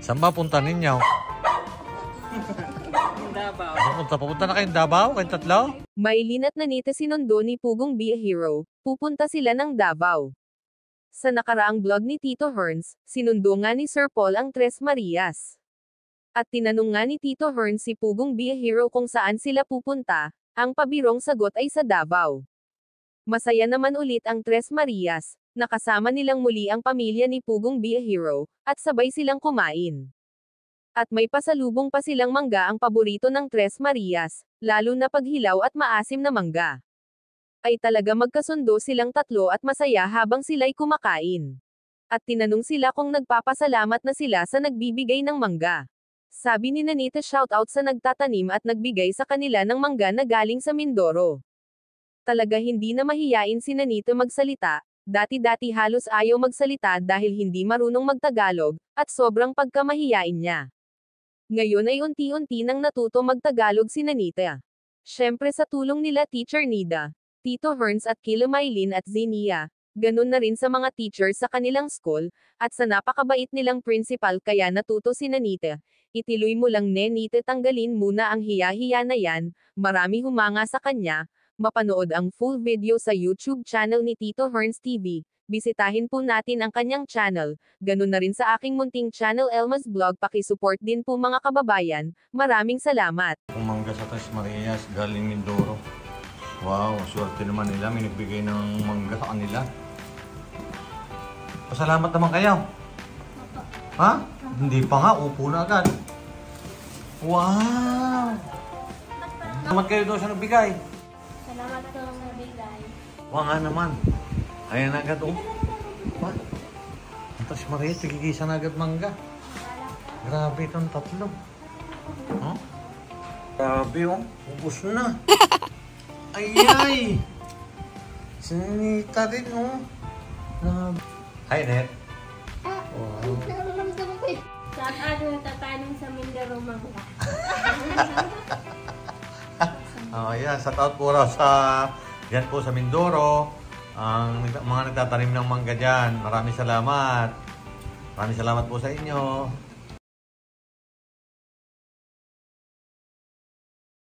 Saan ba punta ninyo? Davao. Papunta na kayong Davao? Kayong tatlo? Maylin at Nanita sinundo ni Pugong Be a Hero. Pupunta sila ng Davao. Sa nakaraang vlog ni Tito Herns, sinundo nga ni Sir Paul ang Tres Marias. At tinanong nga ni Tito Herns si Pugong Be a Hero kung saan sila pupunta. Ang pabirong sagot ay sa Davao. Masaya naman ulit ang Tres Marias. Nakasama nilang muli ang pamilya ni Pugong Be a Hero, at sabay silang kumain. At may pasalubong pa silang mangga ang paborito ng Tres Marias, lalo na paghilaw at maasim na mangga. Ay talaga magkasundo silang tatlo at masaya habang sila'y kumakain. At tinanong sila kung nagpapasalamat na sila sa nagbibigay ng mangga. Sabi ni Nanita shoutout sa nagtatanim at nagbigay sa kanila ng mangga na galing sa Mindoro. Talaga hindi na mahiyain si Nanita magsalita. Dati-dati halos ayaw magsalita dahil hindi marunong magtagalog, at sobrang pagkamahiyain niya. Ngayon ay unti-unti nang natuto magtagalog si Nanita. Syempre sa tulong nila Teacher Nida, Tito Herns at kila Maylin at Zenia, ganun na rin sa mga teachers sa kanilang school, at sa napakabait nilang principal kaya natuto si Nanita. Itiloy mo lang Nenita, tanggalin muna ang hiya-hiya na yan, marami humanga sa kanya. Mapanood ang full video sa YouTube channel ni Tito Herns TV. Bisitahin po natin ang kanyang channel. Ganun na rin sa aking munting channel Elma's Vlog. Pakisupport din po mga kababayan. Maraming salamat. Mangga sa Tres Marias, galing Mindoro. Wow, swerte naman nila. May nagbigay ng mangga sa kanila. Pasalamat naman kayo. Ha? Hindi pa nga, upo na agad. Wow! Salamat kayo doon sa nagbigay. Salamat po sa bigay. Wa nga naman. Ayan agad oh. Ba? Tapos Maria, tigigisa na agad mangga. Grabe itong tatlo. Huh? Grabe oh. Ubus na. Ay! Sinita rin oh. Grabe. Hi, Net. Wow. Nararamdaman ko eh. Saan nagtatanong sa Mindoro mangga? Ayan, shout out po raw sa yan po sa Mindoro. Ang mga nagtatanim ng mangga dyan. Maraming salamat. Maraming salamat po sa inyo.